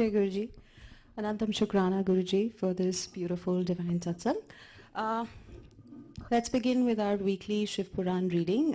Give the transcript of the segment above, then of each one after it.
Jai Guruji. Anantam Shukrana Guruji for this beautiful divine satsang. Let's begin with our weekly Shivpuran reading.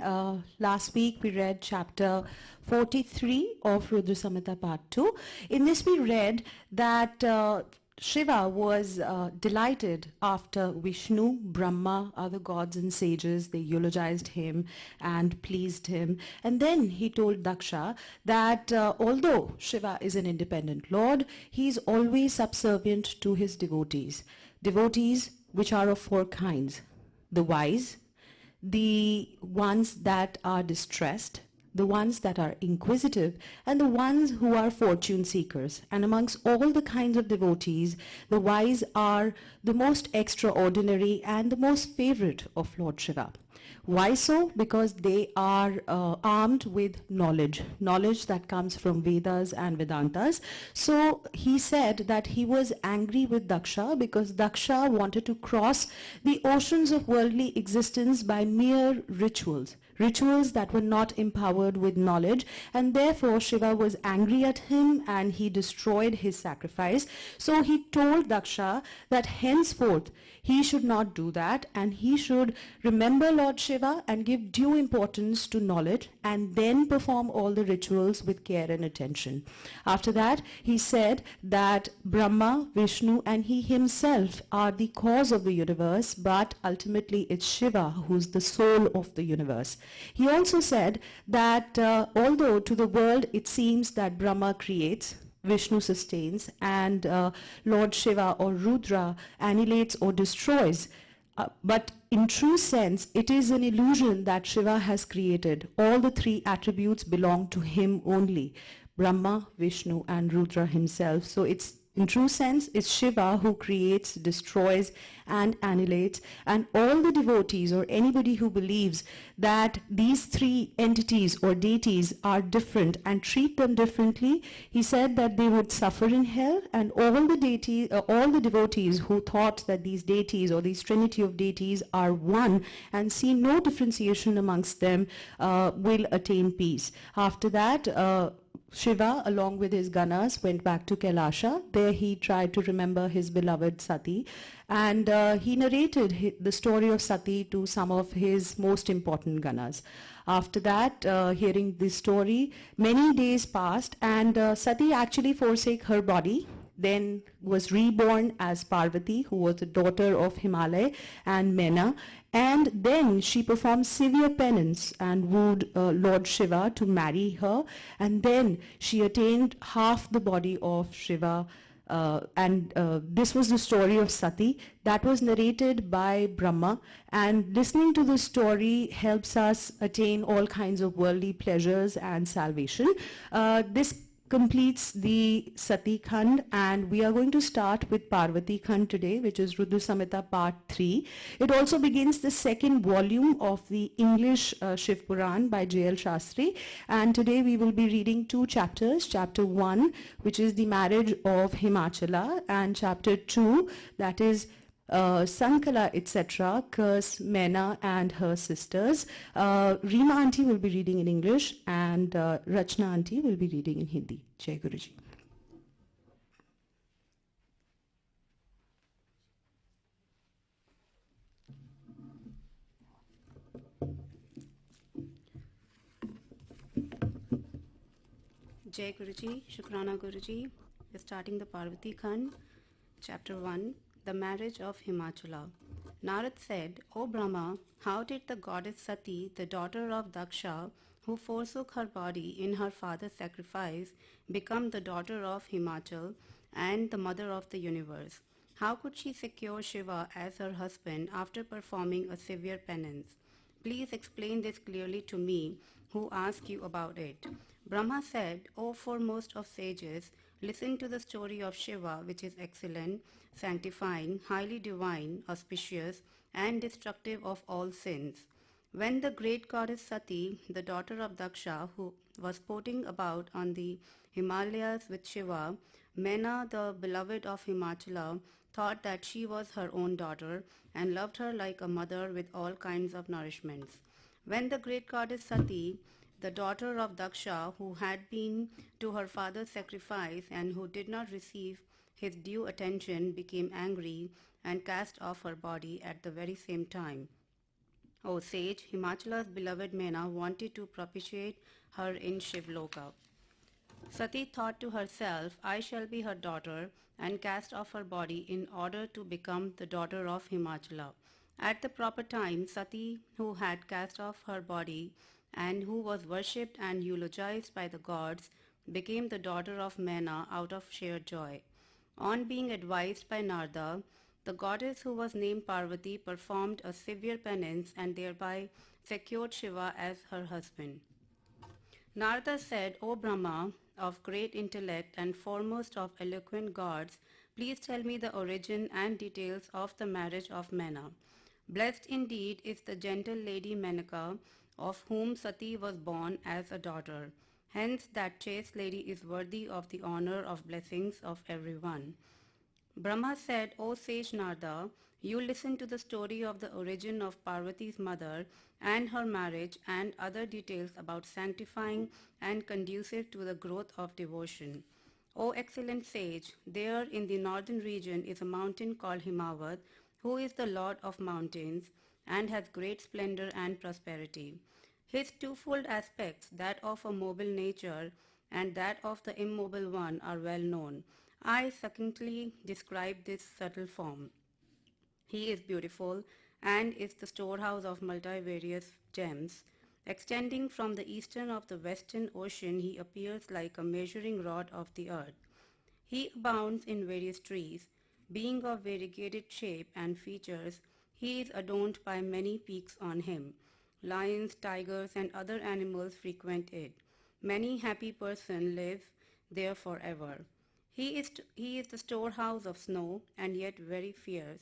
Last week we read chapter 43 of Rudra Samhita part 2. In this we read that Shiva was delighted after Vishnu, Brahma, other gods and sages. They eulogized him and pleased him. And then he told Daksha that although Shiva is an independent lord, he is always subservient to his devotees. Devotees which are of four kinds: the wise, the ones that are distressed, the ones that are inquisitive, and the ones who are fortune seekers. And amongst all the kinds of devotees, the wise are the most extraordinary and the most favorite of Lord Shiva. Why so? Because they are armed with knowledge that comes from Vedas and Vedantas. So he said that he was angry with Daksha because Daksha wanted to cross the oceans of worldly existence by mere rituals that were not empowered with knowledge, and therefore Shiva was angry at him and he destroyed his sacrifice. So he told Daksha that henceforth he should not do that, and he should remember Lord Shiva and give due importance to knowledge and then perform all the rituals with care and attention. After that, he said that Brahma, Vishnu and he himself are the cause of the universe, but ultimately it's Shiva who's the soul of the universe. He also said that although to the world it seems that Brahma creates, Vishnu sustains, and Lord Shiva or Rudra annihilates or destroys, but in true sense, it is an illusion that Shiva has created. All the three attributes belong to him only: Brahma, Vishnu and Rudra himself. So it's, in true sense, it's Shiva who creates, destroys and annihilates. And all the devotees or anybody who believes that these three entities or deities are different and treat them differently, he said that they would suffer in hell. And all the devotees who thought that these deities or these trinity of deities are one and see no differentiation amongst them will attain peace. After that, Shiva, along with his ganas, went back to Kailasha. There he tried to remember his beloved Sati, and he narrated the story of Sati to some of his most important ganas. After that, hearing this story, many days passed, and Sati actually forsake her body, then was reborn as Parvati, who was the daughter of Himalaya and Mena. And then she performed severe penance and wooed Lord Shiva to marry her. And then she attained half the body of Shiva. This was the story of Sati that was narrated by Brahma. And listening to the story helps us attain all kinds of worldly pleasures and salvation. This completes the Sati Khand, and we are going to start with Parvati Khand today, which is Rudra Samhita part 3. It also begins the second volume of the English Shivpuran by J.L. Shastri, and today we will be reading two chapters. Chapter 1, which is the marriage of Himachala, and chapter 2, that is Sankala, etc., curse Mena and her sisters. Reema auntie will be reading in English, and Rachna auntie will be reading in Hindi. Jai Guruji. Jai Guruji, Shukrana Guruji. We're starting the Parvati Khand, chapter 1. The marriage of Himachala. Narad said, O Brahma, how did the goddess Sati, the daughter of Daksha, who forsook her body in her father's sacrifice, become the daughter of Himachal and the mother of the universe? How could she secure Shiva as her husband after performing a severe penance? Please explain this clearly to me, who ask you about it. Brahma said, O foremost of sages, listen to the story of Shiva, which is excellent, sanctifying, highly divine, auspicious, and destructive of all sins. When the great goddess Sati, the daughter of Daksha, who was sporting about on the Himalayas with Shiva, Mena, the beloved of Himachala, thought that she was her own daughter and loved her like a mother with all kinds of nourishments. When the great goddess Sati The daughter of Daksha, who had been to her father's sacrifice and who did not receive his due attention, became angry and cast off her body at the very same time. O sage, Himachala's beloved Mena wanted to propitiate her in Shivloka. Sati thought to herself, I shall be her daughter, and cast off her body in order to become the daughter of Himachala. At the proper time, Sati, who had cast off her body and who was worshipped and eulogized by the gods, became the daughter of Mena out of sheer joy. On being advised by Narada, the goddess who was named Parvati performed a severe penance and thereby secured Shiva as her husband. Narada said, O Brahma, of great intellect and foremost of eloquent gods, please tell me the origin and details of the marriage of Mena. Blessed indeed is the gentle lady Menaka, of whom Sati was born as a daughter. Hence that chaste lady is worthy of the honor of blessings of everyone. Brahma said, O sage Narada, you listen to the story of the origin of Parvati's mother and her marriage and other details about sanctifying and conducive to the growth of devotion. O excellent sage, there in the northern region is a mountain called Himavat, who is the lord of mountains and has great splendor and prosperity. His twofold aspects, that of a mobile nature and that of the immobile one, are well known. I succinctly describe this subtle form. He is beautiful and is the storehouse of multivarious gems. Extending from the eastern of the western ocean, he appears like a measuring rod of the earth. He abounds in various trees. Being of variegated shape and features, he is adorned by many peaks on him. Lions, tigers, and other animals frequent it. Many happy persons live there forever. He is the storehouse of snow, and yet very fierce.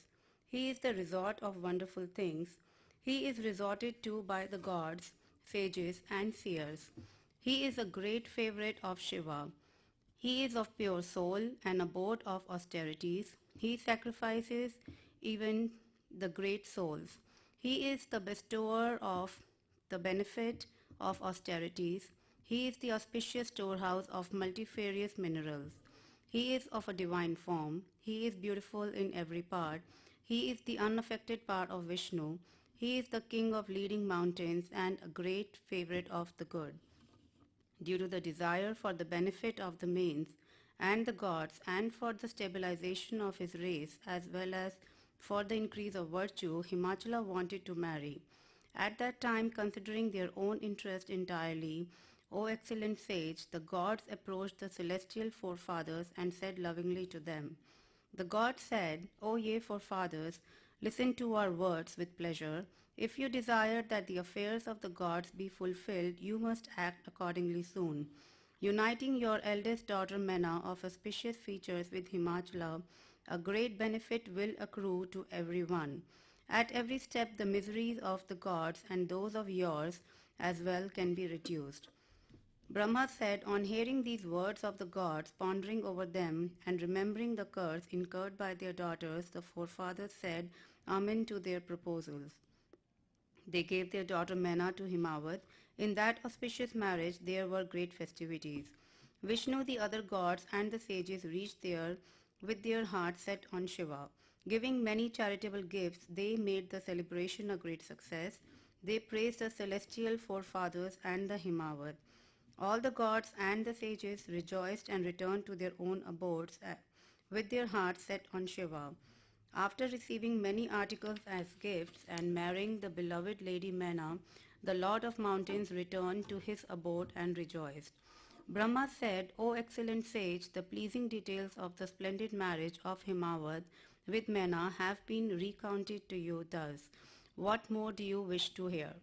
He is the resort of wonderful things. He is resorted to by the gods, sages, and seers. He is a great favorite of Shiva. He is of pure soul, an abode of austerities. He sacrifices even the great souls. He is the bestower of the benefit of austerities. He is the auspicious storehouse of multifarious minerals. He is of a divine form. He is beautiful in every part. He is the unaffected part of Vishnu. He is the king of leading mountains and a great favorite of the good. Due to the desire for the benefit of the mains and the gods and for the stabilization of his race as well as for the increase of virtue, Himachala wanted to marry. At that time, considering their own interest entirely, O excellent sage, the gods approached the celestial forefathers and said lovingly to them, the god said, O ye forefathers, listen to our words with pleasure. If you desire that the affairs of the gods be fulfilled, you must act accordingly soon. Uniting your eldest daughter Mena of auspicious features with Himachala, a great benefit will accrue to everyone. At every step, the miseries of the gods and those of yours as well can be reduced. Brahma said, on hearing these words of the gods, pondering over them, and remembering the curse incurred by their daughters, the forefathers said Amen to their proposals. They gave their daughter Mena to Himavat. In that auspicious marriage there were great festivities. Vishnu, the other gods, and the sages reached there with their hearts set on Shiva. Giving many charitable gifts, they made the celebration a great success. They praised the celestial forefathers and the Himavat. All the gods and the sages rejoiced and returned to their own abodes with their hearts set on Shiva. After receiving many articles as gifts and marrying the beloved Lady Mena, the Lord of Mountains returned to his abode and rejoiced. Brahma said, O excellent sage, the pleasing details of the splendid marriage of Himavat with Mena have been recounted to you thus. What more do you wish to hear?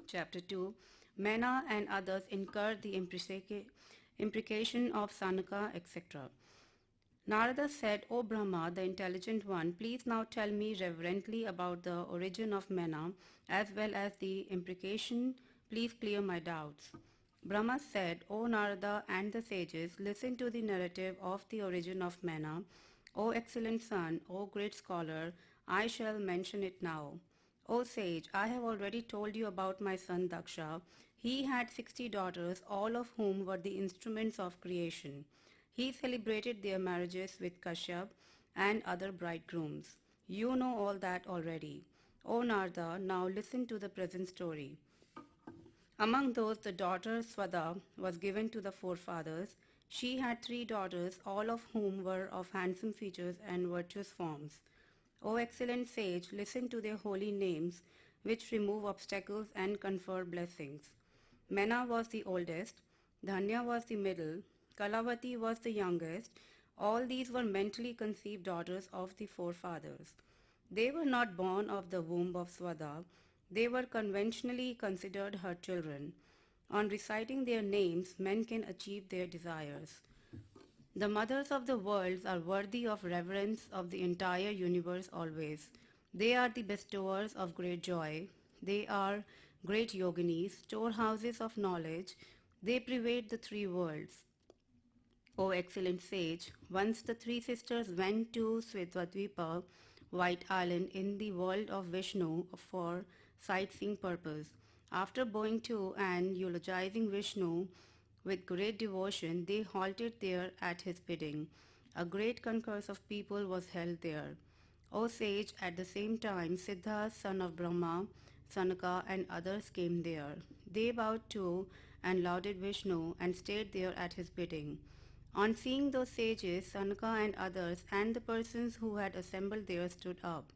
Chapter 2. Mena and others incurred the imprecation of Sanaka, etc. Narada said, O Brahma, the intelligent one, please now tell me reverently about the origin of Mena as well as the imprecation. Please clear my doubts. Brahma said, O Narada and the sages, listen to the narrative of the origin of Mena. O excellent son, O great scholar, I shall mention it now. O sage, I have already told you about my son Daksha. He had 60 daughters, all of whom were the instruments of creation. He celebrated their marriages with Kashyap and other bridegrooms. You know all that already. O Narda, now listen to the present story. Among those, the daughter Swada was given to the forefathers. She had 3 daughters, all of whom were of handsome features and virtuous forms. O excellent sage, listen to their holy names, which remove obstacles and confer blessings. Mena was the oldest, Dhanya was the middle, Kalavati was the youngest. All these were mentally conceived daughters of the forefathers. They were not born of the womb of Swada. They were conventionally considered her children. On reciting their names, men can achieve their desires. The mothers of the worlds are worthy of reverence of the entire universe always. They are the bestowers of great joy. They are great yoginis, storehouses of knowledge. They pervade the 3 worlds. O excellent sage, once the 3 sisters went to Svetadvipa, White Island in the world of Vishnu for sightseeing purpose. After bowing to and eulogizing Vishnu with great devotion, they halted there at his bidding. A great concourse of people was held there. O sage, at the same time, Siddha, son of Brahma, Sanaka, and others came there. They bowed to and lauded Vishnu and stayed there at his bidding. On seeing those sages, Sanaka and others, and the persons who had assembled there stood up.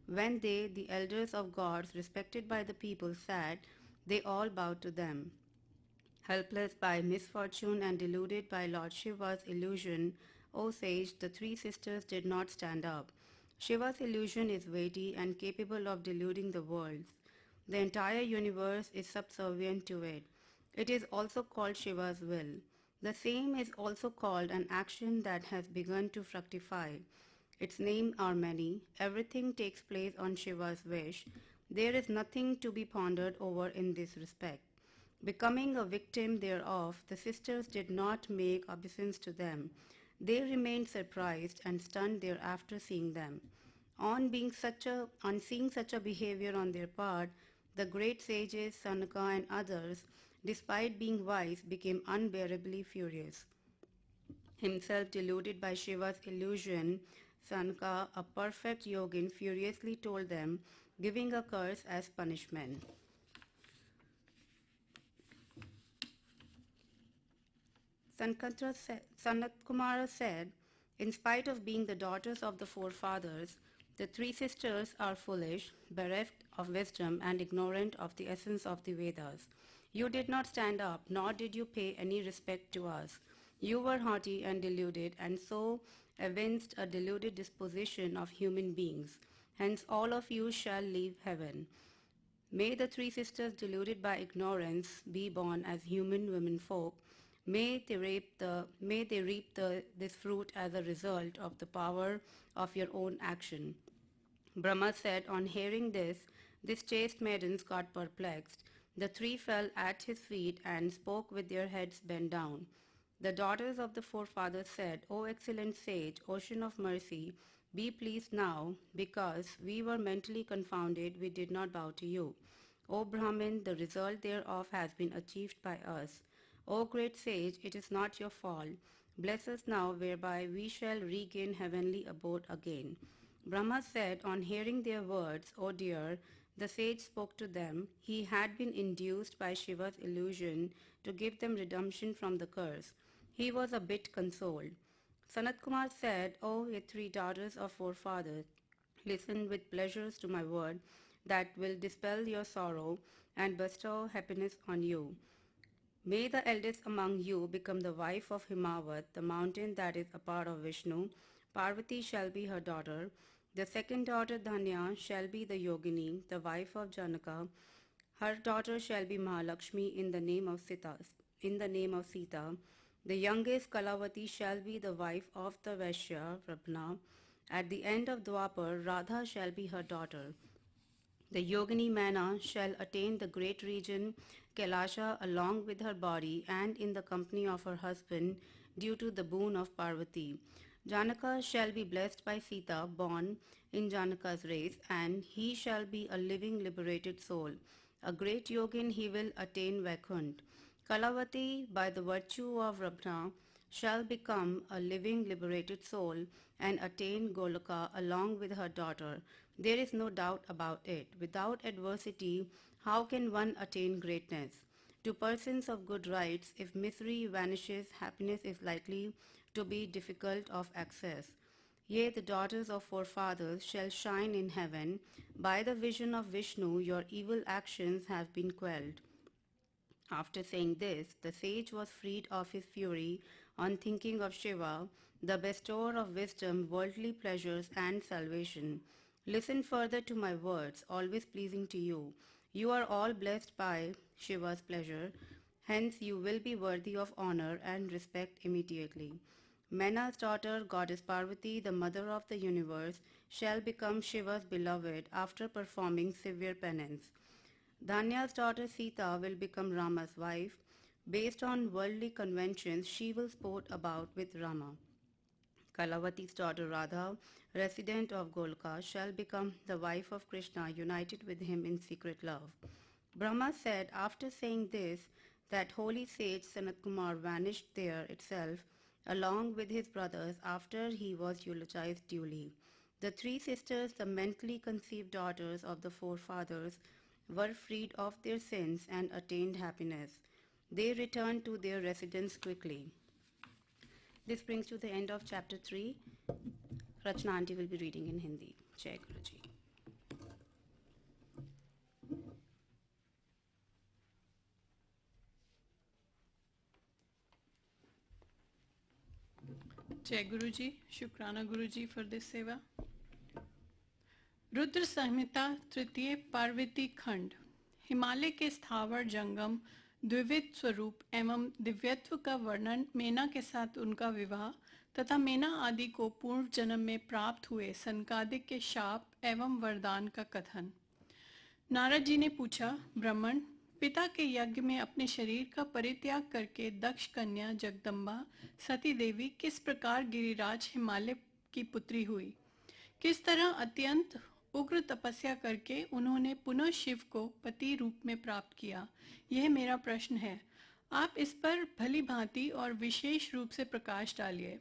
When they, the elders of gods, respected by the people, sat, they all bowed to them. Helpless by misfortune and deluded by Lord Shiva's illusion, O sage, the 3 sisters did not stand up. Shiva's illusion is weighty and capable of deluding the worlds. The entire universe is subservient to it. It is also called Shiva's will. The same is also called an action that has begun to fructify. Its names are many. Everything takes place on Shiva's wish. There is nothing to be pondered over in this respect. Becoming a victim thereof, the sisters did not make obeisance to them. They remained surprised and stunned thereafter seeing them. On seeing such a behavior on their part, the great sages Sanaka and others, despite being wise, became unbearably furious. Himself deluded by Shiva's illusion, Sanaka, a perfect yogin, furiously told them, giving a curse as punishment. Sanat Kumara said, in spite of being the daughters of the forefathers, the 3 sisters are foolish, bereft of wisdom, and ignorant of the essence of the Vedas. You did not stand up, nor did you pay any respect to us. You were haughty and deluded, and so evinced a deluded disposition of human beings. Hence all of you shall leave heaven. May the 3 sisters deluded by ignorance be born as human women folk. May they reap this fruit as a result of the power of your own action. Brahma said, on hearing this, these chaste maidens got perplexed. The 3 fell at his feet and spoke with their heads bent down. The daughters of the forefathers said, O excellent sage, ocean of mercy, be pleased now, because we were mentally confounded, we did not bow to you. O Brahmin, the result thereof has been achieved by us. O great sage, it is not your fault. Bless us now, whereby we shall regain heavenly abode again. Brahma said, on hearing their words, O dear, the sage spoke to them. He had been induced by Shiva's illusion to give them redemption from the curse. He was a bit consoled. Sanat Kumar said, O ye 3 daughters of forefathers, listen with pleasures to my word that will dispel your sorrow and bestow happiness on you. May the eldest among you become the wife of Himavat, the mountain that is a part of Vishnu. Parvati shall be her daughter. The second daughter, Dhanya, shall be the Yogini, the wife of Janaka. Her daughter shall be Mahalakshmi in the name of Sita. In the name of Sita. The youngest Kalavati shall be the wife of the Vaishya, Rabna. At the end of Dwapar, Radha shall be her daughter. The Yogini Mana shall attain the great region Kailasha along with her body and in the company of her husband due to the boon of Parvati. Janaka shall be blessed by Sita, born in Janaka's race, and he shall be a living liberated soul. A great yogin he will attain Vaikunt. Kalavati, by the virtue of Rabna, shall become a living liberated soul and attain Goloka along with her daughter. There is no doubt about it. Without adversity, how can one attain greatness? To persons of good rights, if misery vanishes, happiness is likely to be difficult of access. Yea, the daughters of forefathers shall shine in heaven. By the vision of Vishnu, your evil actions have been quelled. After saying this, the sage was freed of his fury on thinking of Shiva, the bestower of wisdom, worldly pleasures, and salvation. Listen further to my words, always pleasing to you. You are all blessed by Shiva's pleasure, hence you will be worthy of honor and respect immediately. Mena's daughter, goddess Parvati, the mother of the universe, shall become Shiva's beloved after performing severe penance. Dhanya's daughter Sita will become Rama's wife. Based on worldly conventions, she will sport about with Rama. Kalavati's daughter Radha, resident of Golka, shall become the wife of Krishna, united with him in secret love. Brahma said, after saying this, that holy sage Sanat Kumar vanished there itself, along with his brothers, after he was eulogized duly. The three sisters, the mentally conceived daughters of the forefathers, were freed of their sins and attained happiness. They returned to their residence quickly. This brings to the end of chapter 3. Rachna aunty will be reading in Hindi. Jai Guruji. Jai Guruji, Shukrana Guruji for this seva. Rudra संहिता तृतीय पार्वती खंड। हिमालय के स्थावर जंगम द्विविध स्वरूप एवं दिव्यत्व का वर्णन, मेना के साथ उनका विवाह तथा मेना आदि को पूर्व जन्म में प्राप्त हुए सनकादिक के शाप एवं वरदान का कथन। नारद जी ने पूछा, ब्राह्मण, पिता के यज्ञ में अपने शरीर का परित्याग करके दक्ष कन्या जगदम्बा सती देवी किस प्रकार गिरिराज हिमालय की पुत्री हुई? किस तरह अत्यंत उग्र तपस्या करके उन्होंने पुनः शिव को पति रूप में प्राप्त किया? यह मेरा प्रश्न है। आप इस पर भली भांति और विशेष रूप से प्रकाश डालिए।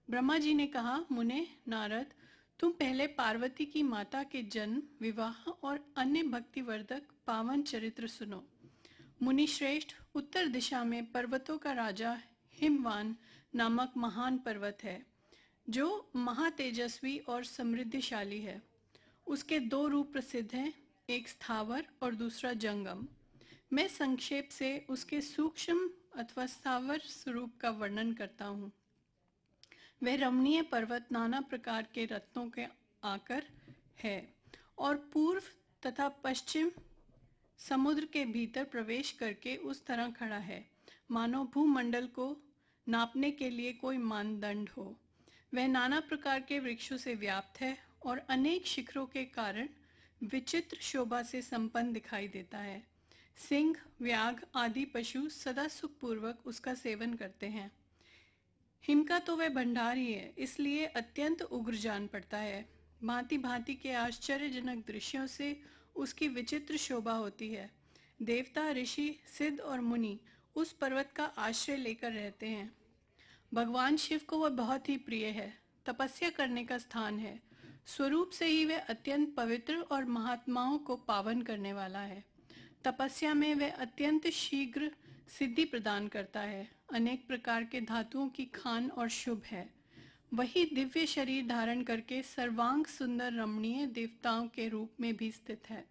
ब्रह्मा जी ने कहा, मुने नारद, तुम पहले पार्वती की माता के जन्म, विवाह और अन्य भक्तिवर्धक पावन चरित्र सुनो। मुनि श्रेष्ठ, उत्तर दिशा में पर्वतों का राजा हिमवान नामक महान पर्वत है, जो महातेजस्वी और समृद्धिशाली है। उसके दो रूप प्रसिद्ध हैं, एक स्थावर और दूसरा जंगम। मैं संक्षेप से उसके सूक्ष्म अथवा स्थावर स्वरूप का वर्णन करता हूँ। वह रमणीय पर्वत नाना प्रकार के रत्नों के आकर है और पूर्व तथा पश्चिम समुद्र के भीतर प्रवेश करके उस तरह खड़ा है मानो भूमंडल को नापने के लिए कोई मानदंड हो। वह नाना प्रकार के वृक्षों से व्याप्त है और अनेक शिखरों के कारण विचित्र शोभा से संपन्न दिखाई देता है। सिंह, व्याघ आदि पशु सदा सुखपूर्वक उसका सेवन करते हैं। हिम का तो वह भंडार ही है, इसलिए अत्यंत उग्र जान पड़ता है। भांति भांति के आश्चर्यजनक दृश्यों से उसकी विचित्र शोभा होती है। देवता, ऋषि, सिद्ध और मुनि उस पर्वत का आश्रय लेकर रहते हैं। भगवान शिव को वह बहुत ही प्रिय है, तपस्या करने का स्थान है। स्वरूप से ही वह अत्यंत पवित्र और महात्माओं को पावन करने वाला है। तपस्या में वह अत्यंत शीघ्र सिद्धि प्रदान करता है। अनेक प्रकार के धातुओं की खान और शुभ है। वही दिव्य शरीर धारण करके सर्वांग सुंदर रमणीय देवताओं के रूप में भी स्थित है।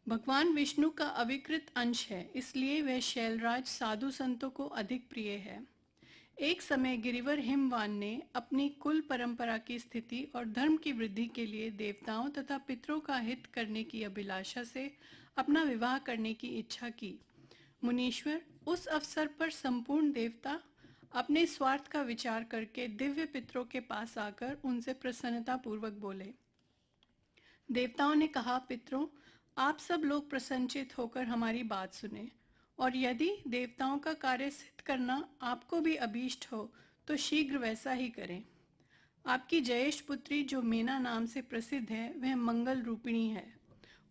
भगवान विष्णु का अविकृत अंश है, इसलिए वह शैलराज साधु संतों को अधिक प्रिय है। एक समय गिरिवर हिमवान ने अपनी कुल परंपरा की स्थिति और धर्म की वृद्धि के लिए देवताओं तथा पितरों का हित करने की अभिलाषा से अपना विवाह करने की इच्छा की। मुनीश्वर, उस अवसर पर संपूर्ण देवता अपने स्वार्थ का विचार करके दिव्य पितरों के पास आकर उनसे प्रसन्नता पूर्वक बोले। देवताओं ने कहा, पितरों, आप सब लोग प्रसन्नचित होकर हमारी बात सुने, और यदि देवताओं का कार्य सिद्ध करना आपको भी अभीष्ट हो तो शीघ्र वैसा ही करें। आपकी ज्येष्ठ पुत्री जो मेना नाम से प्रसिद्ध है, वह मंगल रूपिणी है।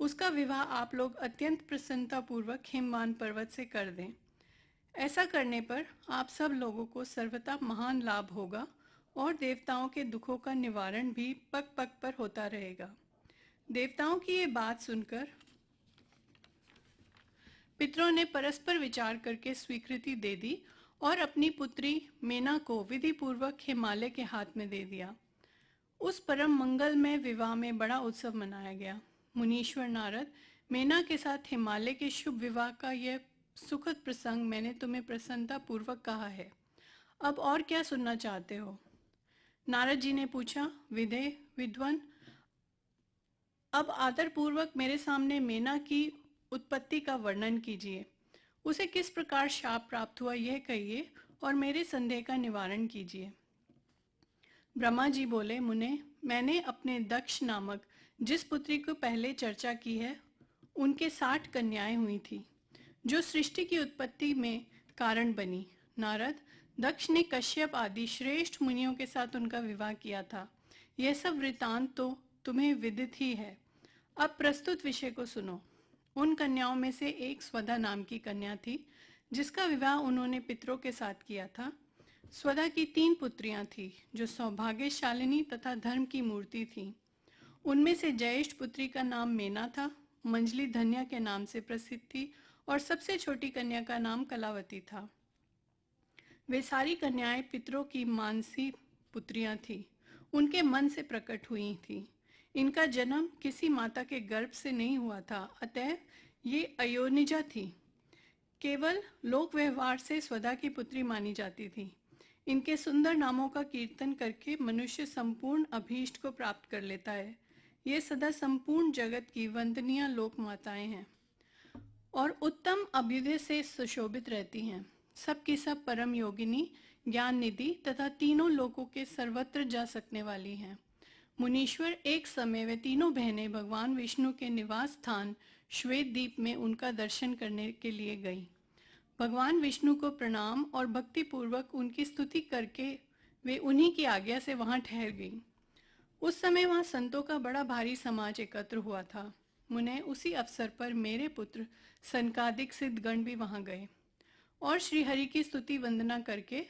उसका विवाह आप लोग अत्यंत प्रसन्नतापूर्वक हिमवान पर्वत से कर दें। ऐसा करने पर आप सब लोगों को सर्वथा महान लाभ होगा और देवताओं के दुखों का निवारण भी पग पग पर होता रहेगा। देवताओं की ये बात सुनकर पितरों ने परस्पर विचार करके स्वीकृति दे दी और अपनी पुत्री मेना को विधि पूर्वक हिमालय के हाथ में दे दिया। उस परम मंगलमय विवाह में बड़ा उत्सव मनाया गया। मुनीश्वर नारद, मेना के साथ हिमालय के शुभ विवाह का यह सुखद प्रसंग मैंने तुम्हें प्रसन्नता पूर्वक कहा है। अब और क्या सुनना चाहते हो? नारद जी ने पूछा। विधेय विद्वान, अब आदर पूर्वक मेरे सामने मेना की उत्पत्ति का वर्णन कीजिए। उसे किस प्रकार शाप प्राप्त हुआ यह कहिए और मेरे संदेह का निवारण कीजिए। ब्रह्मा जी बोले, मुने, मैंने अपने दक्ष नामक जिस पुत्री को पहले चर्चा की है, उनके 60 कन्याएं हुई थी, जो सृष्टि की उत्पत्ति में कारण बनी। नारद, दक्ष ने कश्यप आदि श्रेष्ठ मुनियों के साथ उनका विवाह किया था। यह सब वृतांत तो तुम्हें विदित ही है। अब प्रस्तुत विषय को सुनो। उन कन्याओं में से एक स्वधा नाम की कन्या थी, जिसका विवाह उन्होंने पितरों के साथ किया था। स्वधा की 3 पुत्रियां थीं, जो सौभाग्यशालिनी तथा धर्म की मूर्ति थीं। उनमें से ज्येष्ठ पुत्री का नाम मेना था, मंजली धन्या के नाम से प्रसिद्ध थी और सबसे छोटी कन्या का नाम कलावती था। वे सारी कन्याएं पितरों की मानसी पुत्रियां थीं, उनके मन से प्रकट हुई थीं। इनका जन्म किसी माता के गर्भ से नहीं हुआ था, अतः ये अयोनिजा थी। केवल लोक व्यवहार से स्वधा की पुत्री मानी जाती थी। इनके सुंदर नामों का कीर्तन करके मनुष्य संपूर्ण अभीष्ट को प्राप्त कर लेता है। ये सदा संपूर्ण जगत की वंदनीय लोक माताएं हैं और उत्तम अभ्युदय से सुशोभित रहती हैं। सबकी सब परम योगिनी, ज्ञान निधि तथा तीनों लोकों के सर्वत्र जा सकने वाली हैं। मुनीश्वर, एक समय वे तीनों बहनें भगवान विष्णु के निवास स्थान श्वेत द्वीप में उनका दर्शन करने के लिए गईं। भगवान विष्णु को प्रणाम और भक्ति पूर्वक उनकी स्तुति करके वे उन्हीं की आज्ञा से वहां ठहर गईं। उस समय वहां संतों का बड़ा भारी समाज एकत्र हुआ था। मुने, उसी अवसर पर मेरे पुत्र सनकादिक सिद्धगण भी वहां गए और श्रीहरि की स्तुति वंदना करके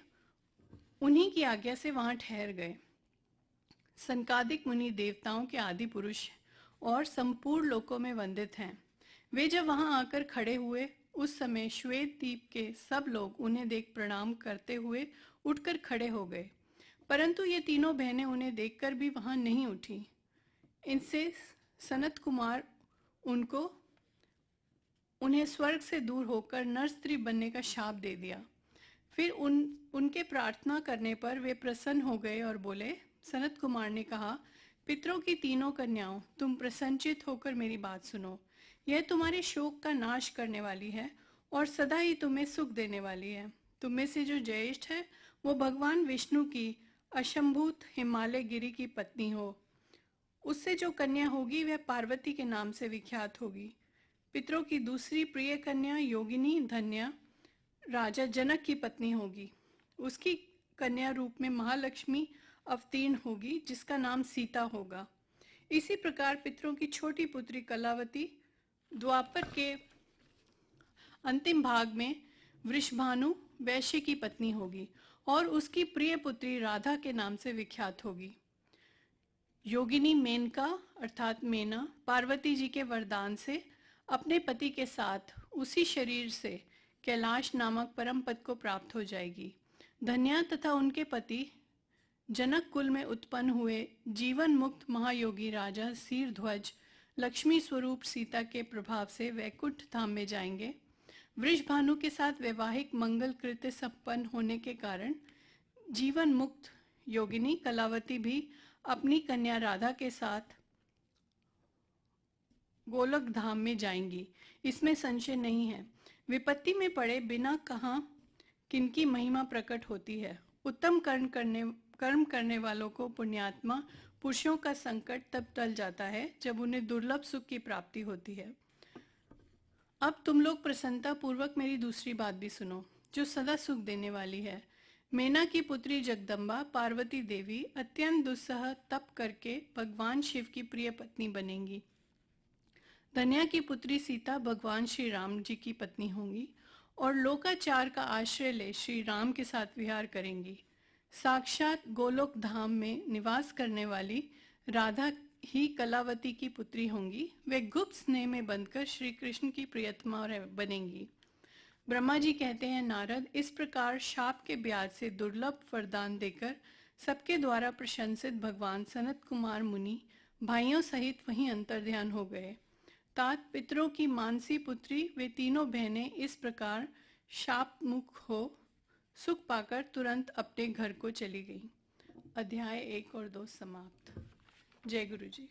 उन्हीं की आज्ञा से वहां ठहर गए। सनकादिक मुनि देवताओं के आदि पुरुष और संपूर्ण लोकों में वंदित हैं। वे जब वहां आकर खड़े हुए, उस समय श्वेत द्वीप के सब लोग उन्हें देख प्रणाम करते हुए उठकर खड़े हो गए, परंतु ये तीनों बहनें उन्हें देखकर भी वहां नहीं उठी। इनसे सनत कुमार उन्हें स्वर्ग से दूर होकर नर स्त्री बनने का शाप दे दिया। फिर उनके प्रार्थना करने पर वे प्रसन्न हो गए और बोले। सनत कुमार ने कहा, पितरों की तीनों कन्याओं, तुम प्रसन्नचित होकर मेरी बात सुनो। यह तुम्हारे शोक का नाश करने वाली है और सदा ही तुम्हें सुख देने वाली है। तुम में से जो ज्येष्ठ है, वो भगवान विष्णु की अशंभूत हिमालय गिरी की पत्नी हो। उससे जो कन्या होगी वह पार्वती के नाम से विख्यात होगी। पितरों की दूसरी प्रिय कन्या योगिनी धन्या राजा जनक की पत्नी होगी। उसकी कन्या रूप में महालक्ष्मी अवतीर्ण होगी, जिसका नाम सीता होगा। इसी प्रकार पितरों की छोटी पुत्री कलावती द्वापर के अंतिम भाग में वृषभानु वैश्य की पत्नी होगी और उसकी प्रिय पुत्री राधा के नाम से विख्यात होगी। योगिनी मेनका अर्थात मेना पार्वती जी के वरदान से अपने पति के साथ उसी शरीर से कैलाश नामक परम पद को प्राप्त हो जाएगी। धन्या तथा उनके पति जनक कुल में उत्पन्न हुए जीवन मुक्त महायोगी राजा शीरध्वज लक्ष्मी स्वरूप सीता के प्रभाव से वैकुंठ धाम में जाएंगे। वृषभानु के साथ वैवाहिक मंगल कृत्य संपन्न होने के कारण जीवन मुक्त योगिनी कलावती भी अपनी कन्या राधा के साथ गोलक धाम में जाएंगी, इसमें संशय नहीं है। विपत्ति में पड़े बिना कहाँ किनकी महिमा प्रकट होती है। उत्तम कर्म करने वालों को पुण्यात्मा पुरुषों का संकट तब टल जाता है जब उन्हें दुर्लभ सुख की प्राप्ति होती है। अब तुम लोग प्रसन्नता पूर्वक मेरी दूसरी बात भी सुनो, जो सदा सुख देने वाली है। मेना की पुत्री जगदम्बा पार्वती देवी अत्यंत दुस्सह तप करके भगवान शिव की प्रिय पत्नी बनेंगी। धन्या की पुत्री सीता भगवान श्री राम जी की पत्नी होंगी और लोकाचार का आश्रय ले श्री राम के साथ विहार करेंगी। साक्षात गोलोक धाम में निवास करने वाली राधा ही कलावती की पुत्री होंगी। वे गुप्त स्नेह में बंधकर श्री कृष्ण की प्रियतमा बनेंगी। ब्रह्मा जी कहते हैं, नारद, इस प्रकार शाप के ब्याज से दुर्लभ वरदान देकर सबके द्वारा प्रशंसित भगवान सनत कुमार मुनि भाइयों सहित वहीं अंतर्ध्यान हो गए। तात पितरों की मानसी पुत्री वे तीनों बहनें इस प्रकार शाप मुक्त हो सुख पाकर तुरंत अपने घर को चली गईं। अध्याय 1 और 2 समाप्त। जय गुरु जी।